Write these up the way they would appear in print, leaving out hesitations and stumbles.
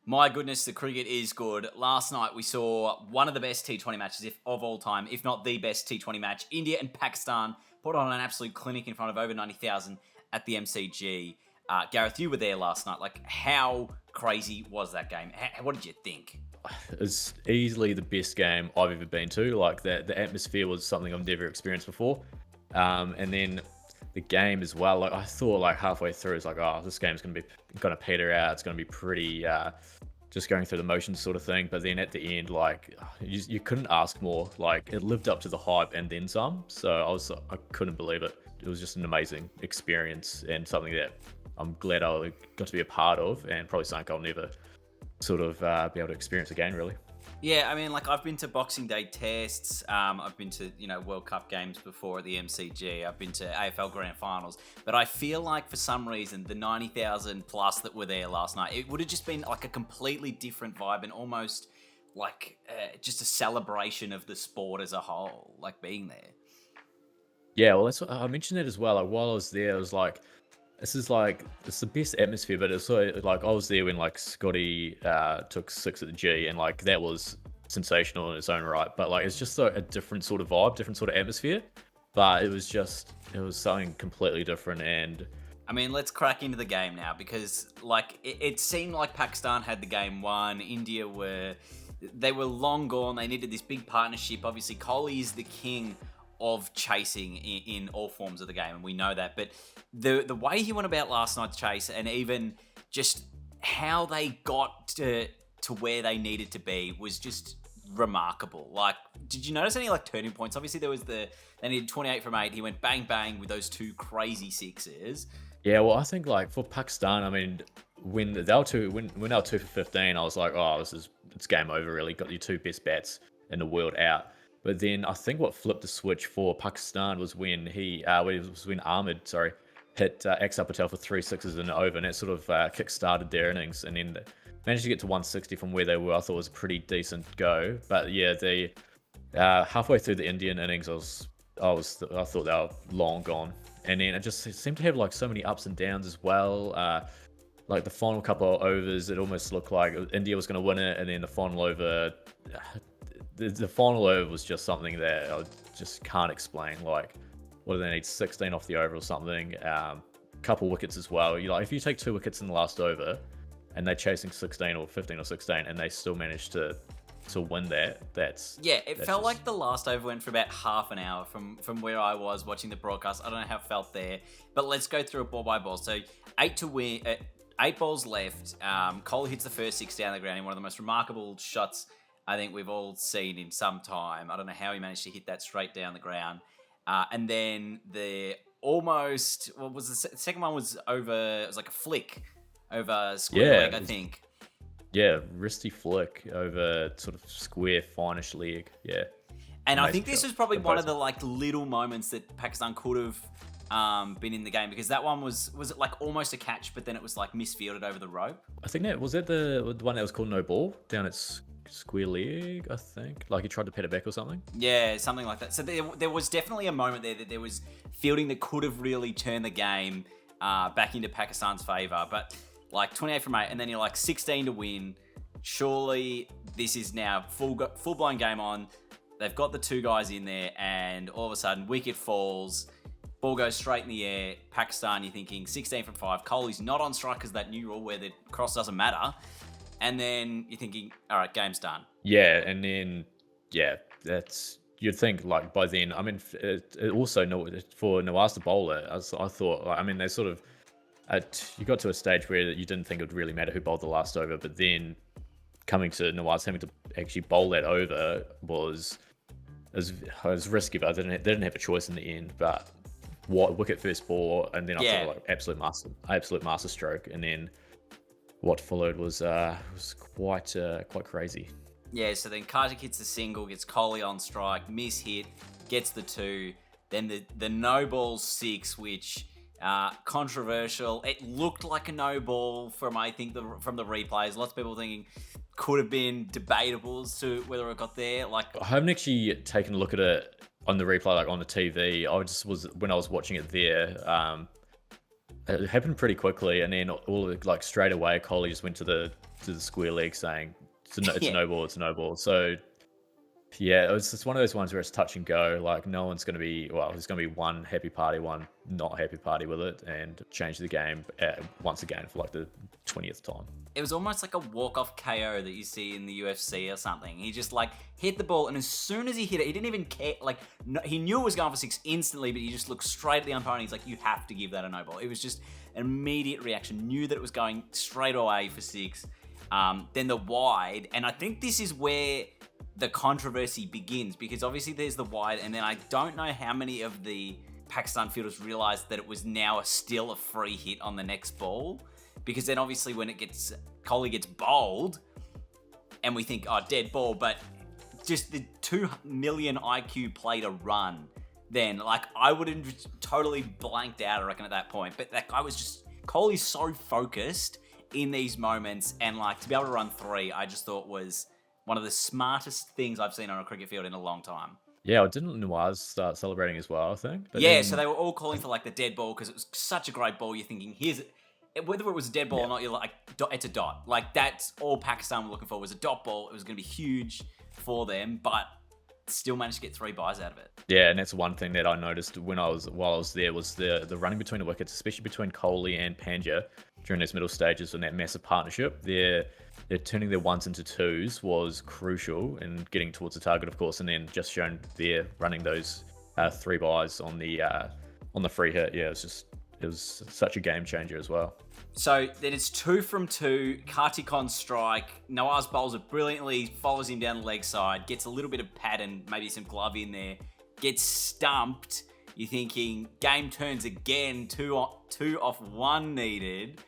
My goodness, the cricket is good. Last night we saw one of the best T20 matches of all time, if not the best T20 match. India and Pakistan put on an absolute clinic in front of over 90,000 at the MCG. Gareth, you were there last night. Like, how crazy was that game? What did you think? It's easily the best game I've ever been to. Like the atmosphere was something I've never experienced before. And then the game as well. Like I thought, like halfway through, it's like, oh, this game's gonna peter out. It's gonna be pretty just going through the motions sort of thing. But then at the end, like you couldn't ask more. Like it lived up to the hype and then some. So I couldn't believe it. It was just an amazing experience and something that I'm glad I got to be a part of, and probably something I'll never sort of be able to experience again, really. Yeah, I mean, like I've been to Boxing Day tests. I've been to World Cup games before at the MCG. I've been to AFL Grand Finals, but I feel like for some reason the 90,000 plus that were there last night, it would have just been like a completely different vibe and almost like just a celebration of the sport as a whole, like being there. Yeah, well, that's what I mentioned it as well. Like while I was there, I was like, it's the best atmosphere, but it's like I was there when like Scotty took six at the G, and like that was sensational in its own right. But like it's just like a different sort of vibe, different sort of atmosphere. But it was something completely different, and I mean, let's crack into the game now because, like, it seemed like Pakistan had the game won. They were long gone. They needed this big partnership. Obviously, Kohli is the king of chasing in all forms of the game, and we know that. But the way he went about last night's chase, and even just how they got to where they needed to be, was just remarkable. Like, did you notice any like turning points? Obviously, they needed 28 from 8. He went bang bang with those two crazy sixes. yeah, well, I think like for Pakistan, I mean, when they were when they were 2 for 15, I was like, oh, it's game over. Really, got your two best bats in the world out. But then I think what flipped the switch for Pakistan was when Ahmed, sorry, hit Axar Patel for three sixes in the over, and it sort of kick-started their innings, and then managed to get to 160 from where they were. I thought was a pretty decent go. But yeah, they halfway through the Indian innings, I thought they were long gone, and then it seemed to have like so many ups and downs as well. Like the final couple of overs, it almost looked like India was going to win it, and then the final over. The final over was just something that I just can't explain. Like, what do they need? 16 off the over or something? Couple wickets as well. If you take two wickets in the last over, and they're chasing 16 or 15 or 16, and they still manage to win that. It felt like the last over went for about half an hour from where I was watching the broadcast. I don't know how it felt there, but let's go through it ball by ball. So 8 to win. 8 balls left. Kohli hits the first six down the ground in one of the most remarkable shots I think we've all seen in some time. I don't know how he managed to hit that straight down the ground. And then the second one was over, it was like a flick over square leg, I think. Yeah, wristy flick over sort of square, finish leg. Yeah. And I think this was probably one of the like little moments that Pakistan could have been in the game, because that one was it like almost a catch, but then it was like misfielded over the rope. I think that was the one that was called no ball down at square leg, I think. Like he tried to pet it back or something. Yeah, something like that. So there was definitely a moment there that there was fielding that could have really turned the game back into Pakistan's favour. But like 28 from 8, and then you're like 16 to win. Surely this is now full-blown game on. They've got the two guys in there, and all of a sudden, wicket falls. Ball goes straight in the air. Pakistan, you're thinking 16 from 5. Kohli's not on strike because that new rule where the cross doesn't matter. And then you're thinking, all right, game's done. Yeah, and then, you'd think like by then, I mean, it also for Nawaz to bowl it, I thought, like, I mean, they sort of, you got to a stage where you didn't think it would really matter who bowled the last over, but then coming to Nawaz having to actually bowl that over was risky, but they didn't have a choice in the end. But what wicket first ball, and then I thought like absolute master stroke, and then what followed was quite crazy. Yeah, so then Kartik hits the single, gets Kohli on strike, miss hit, gets the 2. Then the no ball 6, which controversial. It looked like a no ball from the replays. Lots of people thinking could have been debatable as to whether it got there. Like, I haven't actually taken a look at it on the replay, like on the TV. When I was watching it there. it happened pretty quickly, and then like straight away, Kohli just went to the square leg saying it's a Yeah. no ball, it's a no ball. So yeah, it's one of those ones where it's touch and go. Like no one's going to be well. There's going to be one happy party, one not happy party with it, and change the game once again for like the 20th time. It was almost like a walk-off KO that you see in the UFC or something. He just like hit the ball, and as soon as he hit it, he didn't even care. Like no, he knew it was going for 6 instantly, but he just looked straight at the umpire and he's like, "You have to give that a no ball." It was just an immediate reaction. Knew that it was going straight away for 6. Then the wide, and I think this is where the controversy begins, because obviously there's the wide, and then I don't know how many of the Pakistan fielders realized that it was now still a free hit on the next ball, because then obviously when Kohli gets bowled, and we think, oh, dead ball, but just the 2 million IQ play to run, then like I would have totally blanked out, I reckon, at that point. But that guy was just, Kohli's so focused in these moments, and like to be able to run 3, I just thought was one of the smartest things I've seen on a cricket field in a long time. Yeah, didn't Nawaz start celebrating as well, I think? But Yeah, then, so they were all calling for like the dead ball because it was such a great ball. You're thinking, whether it was a dead ball or not, you're like, it's a dot. Like that's all Pakistan were looking for, was a dot ball. It was going to be huge for them, but still managed to get 3 buys out of it. yeah, and that's one thing that I noticed while I was there was the running between the wickets, especially between Kohli and Pandya during those middle stages in that massive partnership. They're turning their 1s into 2s was crucial in getting towards the target, of course, and then just shown they're running those 3 buys on the free hit. Yeah, it was such a game changer as well. So then it's 2 from 2. Kartik on strike. Nawaz bowls it brilliantly, follows him down the leg side, gets a little bit of pattern, maybe some glove in there, gets stumped. You're thinking game turns again. 2 off 1 needed.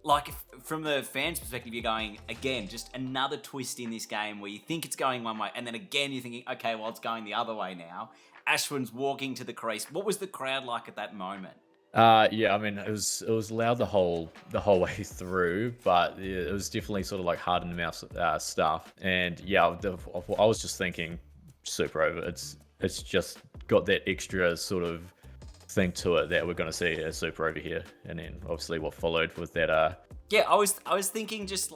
Like from the fans' perspective, you're going again, just another twist in this game where you think it's going one way, and then again you're thinking, okay, well it's going the other way now. Ashwin's walking to the crease. What was the crowd like at that moment? Yeah, I mean it was loud the whole way through, but it was definitely sort of like hard in the mouth stuff. And yeah, I was just thinking super over. It's just got that extra sort of thing to it that we're going to see a super over here, and then obviously what followed with that. Yeah, I was thinking just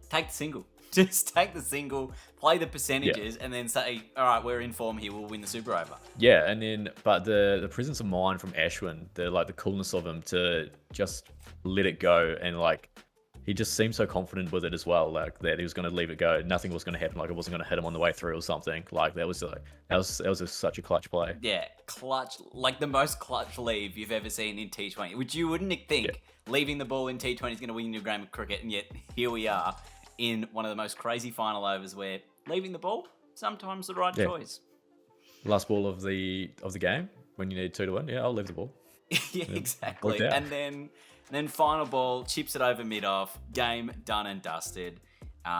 take the single. Just take the single, play the percentages, and then say, all right, we're in form here, we'll win the super over. Yeah, and then but the presence of mind from Ashwin, the coolness of him to just let it go, and like he just seemed so confident with it as well, like that he was going to leave it go. Nothing was going to happen. Like it wasn't going to hit him on the way through or something. Like that was such a clutch play. Yeah, clutch, like the most clutch leave you've ever seen in T20, which you wouldn't think leaving the ball in T20 is going to win you a game of cricket, and yet here we are in one of the most crazy final overs where leaving the ball sometimes the right choice. Last ball of the game when you need 2 to win. Yeah, I'll leave the ball. Yeah, exactly. And then final ball, chips it over mid-off, game done and dusted.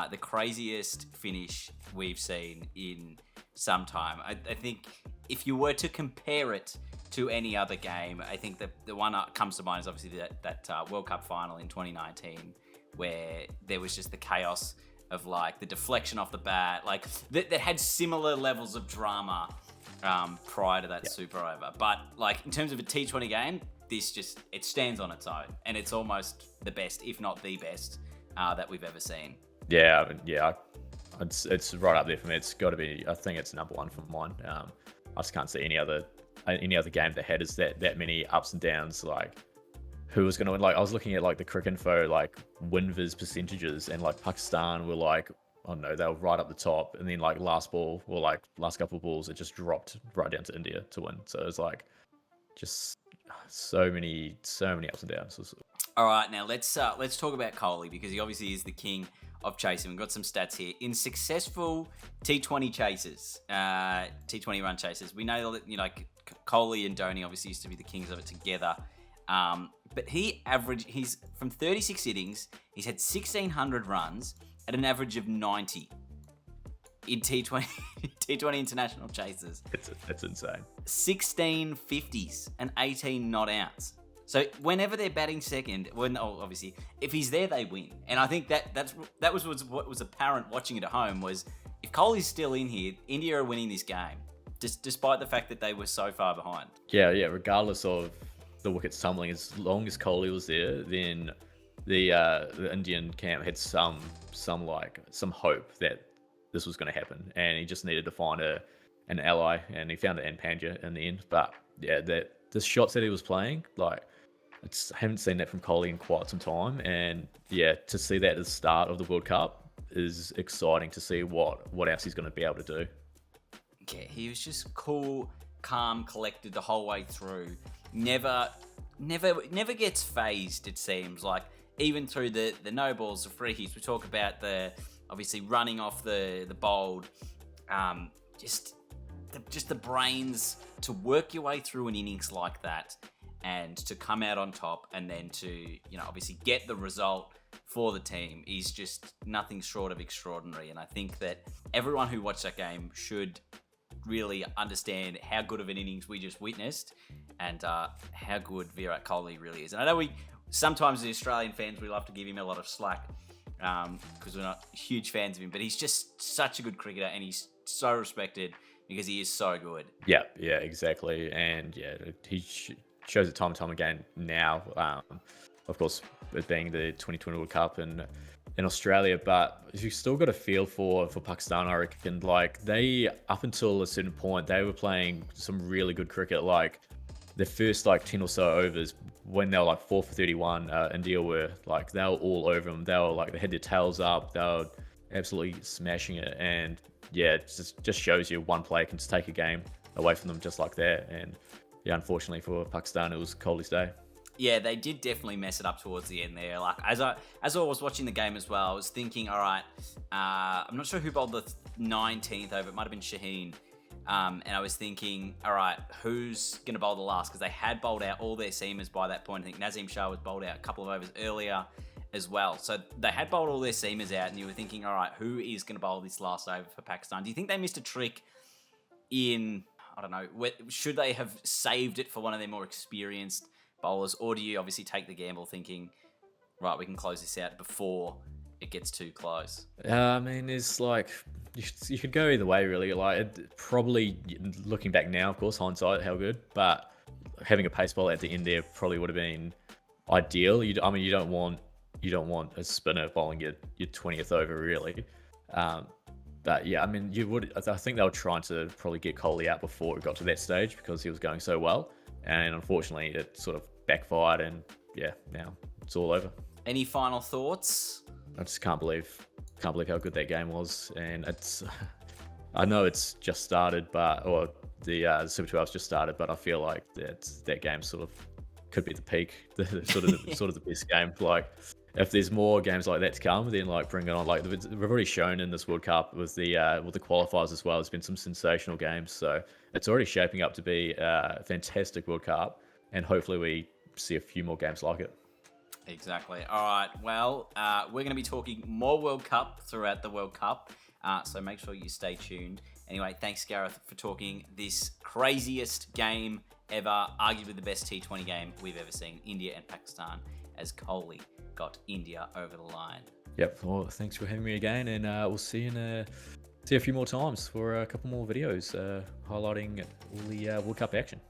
The craziest finish we've seen in some time. I think if you were to compare it to any other game, I think the one that comes to mind is obviously that World Cup final in 2019, where there was just the chaos of like the deflection off the bat, like that had similar levels of drama prior to that super over. But like in terms of a T20 game, this it stands on its own, and it's almost the best, if not the best, that we've ever seen. Yeah, it's right up there for me. It's got to be. I think it's number 1 for mine. I just can't see any other game that had that many ups and downs. Like who was going to win? Like I was looking at like the Cricinfo like win-viz percentages, and like Pakistan were like, oh no, they were right up the top, and then like last couple of balls, it just dropped right down to India to win. So it was like just so many ups and downs. All right, now let's talk about Kohli, because he obviously is the king of chasing. We've got some stats here. In successful T20 chases, T20 run chases, we know that like Kohli and Dhoni obviously used to be the kings of it together. But he's from 36 innings, he's had 1,600 runs at an average of 90 in T20 international chases. It's insane. 16 50s and 18 not outs. So whenever they're batting second, obviously if he's there, they win. And I think that was what was apparent watching it at home was if Kohli's still in here, India are winning this game, despite the fact that they were so far behind. Yeah. Regardless of the wickets tumbling. As long as Kohli was there, then the Indian camp had some hope that this was going to happen, and he just needed to find an ally, and he found it in Pandya in the end. But yeah, the shots that he was playing, like, I haven't seen that from Kohli in quite some time, and yeah, to see that at the start of the World Cup is exciting to see what else he's going to be able to do. Yeah, he was just cool, calm, collected the whole way through. Never gets phased, it seems. Like, even through the no balls, the free hits, we talk about the obviously running off the bowled, just the brains to work your way through an innings like that and to come out on top, and then to, obviously get the result for the team is just nothing short of extraordinary. And I think that everyone who watched that game should really understand how good of an innings we just witnessed, and how good Virat Kohli really is. And I know sometimes the Australian fans, we love to give him a lot of slack because we're not huge fans of him, but he's just such a good cricketer, and he's so respected because he is so good. Yeah, exactly. And yeah, he shows it time and time again now. Of course, it being the 2020 World Cup in Australia, but you still got a feel for Pakistan, I reckon. Like, they, up until a certain point, they were playing some really good cricket. Like, the first 10 or so overs, when they were 4 for 31, India were they were all over them. They were they had their tails up. They were absolutely smashing it. And yeah, it just shows you one player can just take a game away from them just like that. And yeah, unfortunately for Pakistan, it was Kohli's day. Yeah, they did definitely mess it up towards the end there. Like, as I was watching the game as well, I was thinking, all right, I'm not sure who bowled the 19th over. It might have been Shaheen. And I was thinking, all right, who's going to bowl the last? Because they had bowled out all their seamers by that point. I think Nazim Shah was bowled out a couple of overs earlier as well. So they had bowled all their seamers out, and you were thinking, all right, who is going to bowl this last over for Pakistan? Do you think they missed a trick in, I don't know, should they have saved it for one of their more experienced bowlers? Or do you obviously take the gamble thinking, right, we can close this out before it gets too close? I mean, it's you could go either way, really. Probably, looking back now, of course, hindsight, how good, but having a pace ball at the end there probably would have been ideal. You don't want a spinner bowling your 20th over, really. But yeah, I mean, I think they were trying to probably get Kohli out before it got to that stage because he was going so well, and unfortunately, it sort of backfired, and yeah, now it's all over. Any final thoughts? I just can't believe how good that game was, and I know it's just started, or the Super 12's just started, but I feel like that game sort of could be the peak, sort of the best game. Like, if there's more games like that to come, then bring it on. We've already shown in this World Cup with the qualifiers as well. There's been some sensational games, so it's already shaping up to be a fantastic World Cup, and hopefully we see a few more games like it. Exactly. All right. Well, we're going to be talking more World Cup throughout the World Cup, so make sure you stay tuned. Anyway, thanks, Gareth, for talking this craziest game ever, arguably the best T20 game we've ever seen, India and Pakistan, as Kohli got India over the line. Yep. Well, thanks for having me again, and we'll see you a few more times for a couple more videos highlighting all the World Cup action.